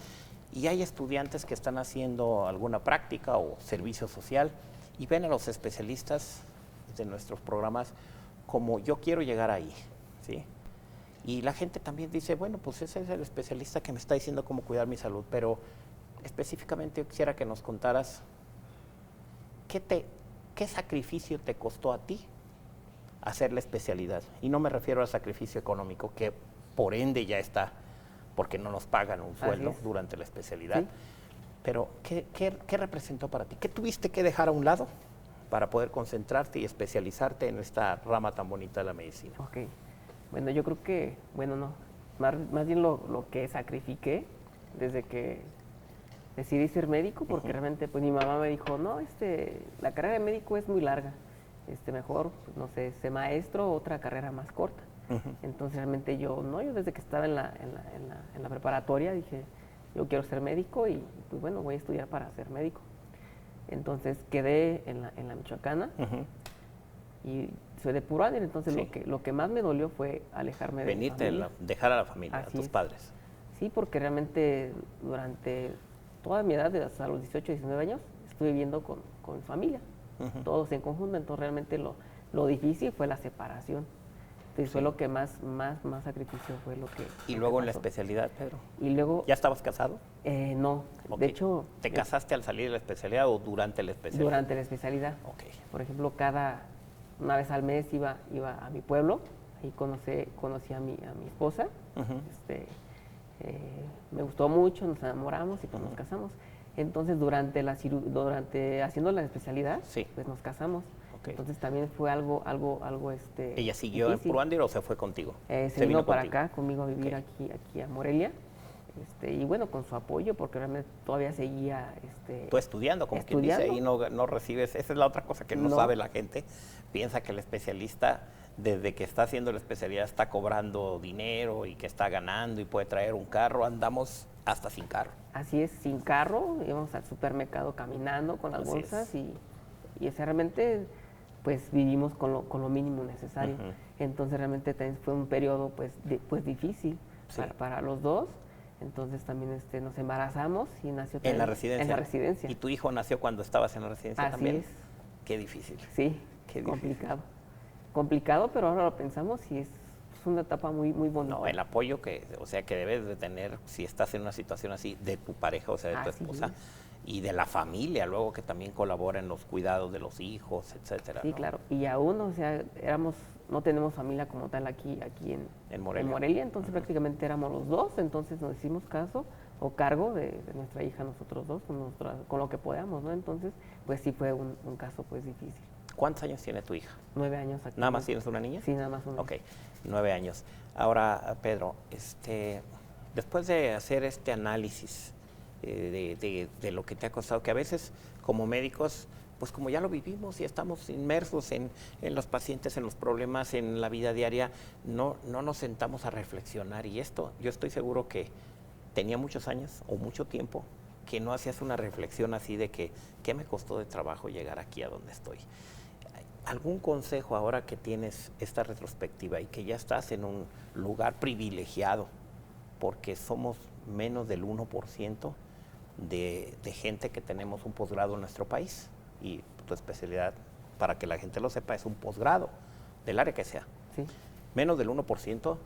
y hay estudiantes que están haciendo alguna práctica o servicio social y ven a los especialistas de nuestros programas como yo quiero llegar ahí, ¿sí? Y la gente también dice, bueno, pues ese es el especialista que me está diciendo cómo cuidar mi salud, pero específicamente yo quisiera que nos contaras qué sacrificio te costó a ti hacer la especialidad. Y no me refiero al sacrificio económico, que por ende ya está, porque no nos pagan un sueldo durante la especialidad. ¿Sí? Pero ¿qué representó para ti? ¿Qué tuviste que dejar a un lado para poder concentrarte y especializarte en esta rama tan bonita de la medicina? Ok. Bueno, yo creo que, más bien lo que sacrifiqué desde que decidí ser médico, porque realmente pues mi mamá me dijo, no, la carrera de médico es muy larga, mejor, pues, no sé, sé maestro, otra carrera más corta. Entonces realmente yo desde que estaba en la preparatoria dije, yo quiero ser médico y pues bueno, voy a estudiar para ser médico. Entonces quedé en la Michoacana y soy de Puruándiro, entonces lo que más me dolió fue alejarme de mi familia. Dejar a la familia, a tus padres. Sí, porque realmente durante toda mi edad, hasta los 18, 19 años, estuve viviendo con familia, todos en conjunto, entonces realmente lo difícil fue la separación. Entonces fue lo que más sacrificio fue lo que... ¿Y luego en la especialidad, Pedro? Y luego... ¿Ya estabas casado? No, de hecho... ¿Te casaste al salir de la especialidad o durante la especialidad? Durante la especialidad. Por ejemplo, una vez al mes iba a mi pueblo, ahí conocí a mi esposa, me gustó mucho, nos enamoramos y pues nos casamos. Entonces durante haciendo la especialidad, pues nos casamos. Entonces también fue algo ¿Ella siguió en Puruándiro o se fue contigo? Se vino para acá conmigo a vivir aquí a Morelia. Y bueno, con su apoyo, porque realmente todavía seguía... Tú estudiando, como quien dice, y no recibes... Esa es la otra cosa que no sabe la gente. Piensa que el especialista, desde que está haciendo la especialidad, está cobrando dinero y que está ganando y puede traer un carro. Andamos hasta sin carro. Así es, sin carro. Íbamos al supermercado caminando con las bolsas y realmente... pues vivimos con lo mínimo necesario. Entonces realmente también fue un periodo pues difícil para los dos. Entonces también nos embarazamos y nació también, ¿En la residencia? En la residencia. ¿Y tu hijo nació cuando estabas en la residencia también? Así es. Qué difícil. Sí, qué complicado. Complicado, pero ahora lo pensamos y es una etapa muy bonita. No, el apoyo que debes de tener si estás en una situación así de tu pareja, o sea, de tu esposa, y de la familia, luego que también colabora en los cuidados de los hijos, etcétera. Sí, claro. Y aún, no tenemos familia como tal aquí en Morelia, entonces prácticamente éramos los dos, entonces nos hicimos cargo de nuestra hija nosotros dos, con lo que podamos, ¿no? Entonces, pues sí fue un caso pues difícil. ¿Cuántos años tiene tu hija? 9 años aquí. ¿Nada más tienes una niña? Sí, nada más una. Ok. 9 años. Ahora, Pedro, después de hacer este análisis de lo que te ha costado, que a veces como médicos, pues como ya lo vivimos y estamos inmersos en los pacientes, en los problemas, en la vida diaria, no nos sentamos a reflexionar. Y esto, yo estoy seguro que tenía muchos años o mucho tiempo que no hacías una reflexión así de que, ¿qué me costó de trabajo llegar aquí a donde estoy? ¿Algún consejo ahora que tienes esta retrospectiva y que ya estás en un lugar privilegiado, porque somos menos del 1% de gente que tenemos un posgrado en nuestro país? Y tu especialidad, para que la gente lo sepa, es un posgrado, del área que sea. Sí. Menos del 1%,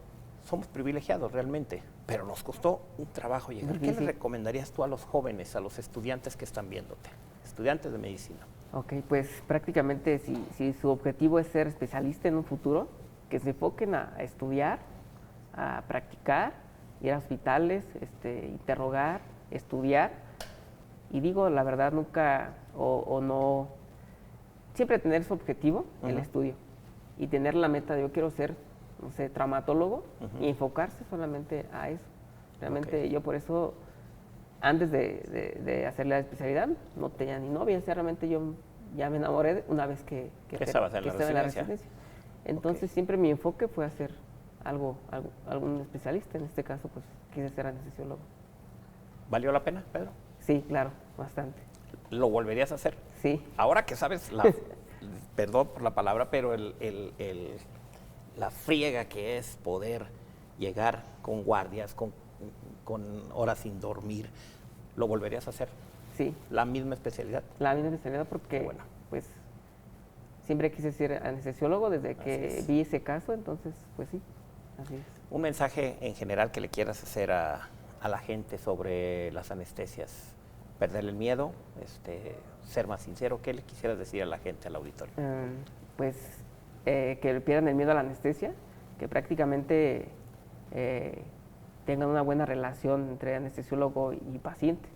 somos privilegiados realmente, pero nos costó un trabajo llegar. ¿Qué le recomendarías tú a los jóvenes, a los estudiantes que están viéndote, estudiantes de medicina? Ok, pues prácticamente si su objetivo es ser especialista en un futuro, que se enfoquen a estudiar, a practicar, ir a hospitales, interrogar, estudiar. Y digo, la verdad, nunca o no, siempre tener su objetivo, el estudio, y tener la meta de yo quiero ser, no sé, traumatólogo, y enfocarse solamente a eso. Realmente yo por eso, antes de hacer la especialidad, no tenía ni novia, realmente yo ya me enamoré una vez que estaba en la residencia. Entonces siempre mi enfoque fue hacer algún especialista, en este caso pues quise ser anestesiólogo. ¿Valió la pena, Pedro? Sí, claro, bastante. ¿Lo volverías a hacer? Sí. Ahora que sabes, perdón por la palabra, pero la friega que es poder llegar con guardias, con horas sin dormir, ¿lo volverías a hacer? Sí. ¿La misma especialidad? La misma especialidad porque, bueno, pues, siempre quise ser anestesiólogo desde que vi ese caso, entonces, pues sí, así es. Un mensaje en general que le quieras hacer a la gente sobre las anestesias, perderle el miedo, ser más sincero, ¿qué le quisieras decir a la gente, al auditorio? Pues que pierdan el miedo a la anestesia, que prácticamente tengan una buena relación entre anestesiólogo y paciente.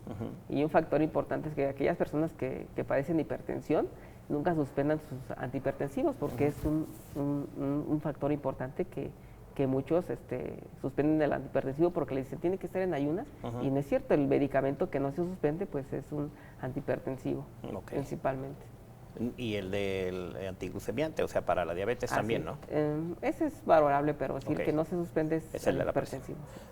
Y un factor importante es que aquellas personas que padecen hipertensión nunca suspendan sus antihipertensivos, porque es un factor importante que muchos suspenden el antihipertensivo porque les dicen tiene que estar en ayunas, y no es cierto, el medicamento que no se suspende pues es un antihipertensivo principalmente. Y el del antiglucemiante, o sea, para la diabetes también, ¿no? Ese es valorable, pero decir que no se suspende es el de la presión.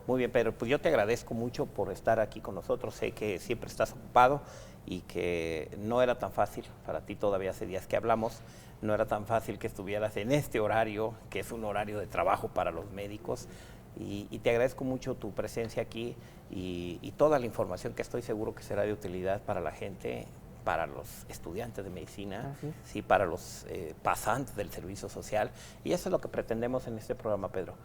Muy bien, Pedro, pues yo te agradezco mucho por estar aquí con nosotros. Sé que siempre estás ocupado y que no era tan fácil para ti todavía hace días que hablamos, no era tan fácil que estuvieras en este horario, que es un horario de trabajo para los médicos. Y te agradezco mucho tu presencia aquí y toda la información que estoy seguro que será de utilidad para la gente, para los estudiantes de medicina, sí, para los pasantes del servicio social. Y eso es lo que pretendemos en este programa, Pedro,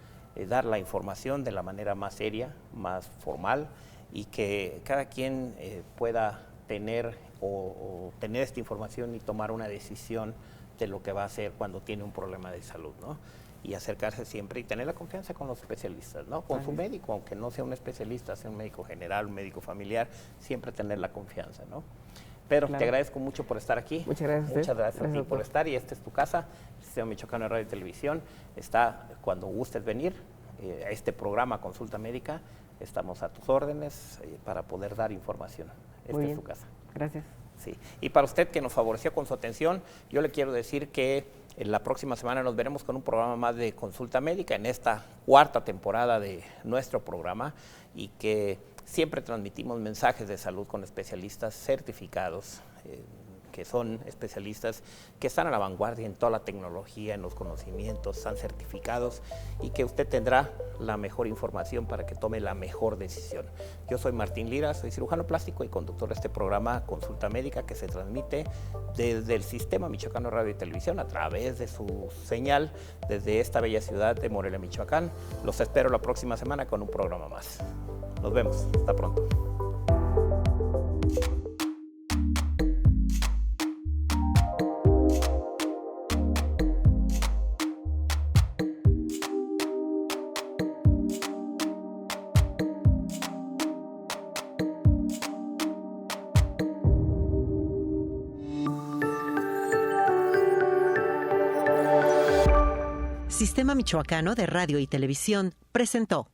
dar la información de la manera más seria, más formal, y que cada quien pueda tener o tener esta información y tomar una decisión de lo que va a hacer cuando tiene un problema de salud, ¿no? Y acercarse siempre y tener la confianza con los especialistas, ¿no? Con su médico, aunque no sea un especialista, sea un médico general, un médico familiar, siempre tener la confianza, ¿no? Pedro, te agradezco mucho por estar aquí. Muchas gracias. Muchas gracias a ti por estar, y esta es tu casa, el Sistema Michoacano de Radio y Televisión. Está cuando gustes venir a este programa Consulta Médica, estamos a tus órdenes para poder dar información. Esta es tu casa. Gracias. Sí. Y para usted que nos favoreció con su atención, yo le quiero decir que la próxima semana nos veremos con un programa más de Consulta Médica en esta cuarta temporada de nuestro programa, y que siempre transmitimos mensajes de salud con especialistas certificados, que son especialistas que están a la vanguardia en toda la tecnología, en los conocimientos, están certificados, y que usted tendrá la mejor información para que tome la mejor decisión. Yo soy Martín Lira, soy cirujano plástico y conductor de este programa Consulta Médica, que se transmite desde el Sistema Michoacano de Radio y Televisión a través de su señal desde esta bella ciudad de Morelia, Michoacán. Los espero la próxima semana con un programa más. Nos vemos. Hasta pronto. Sistema Michoacano de Radio y Televisión presentó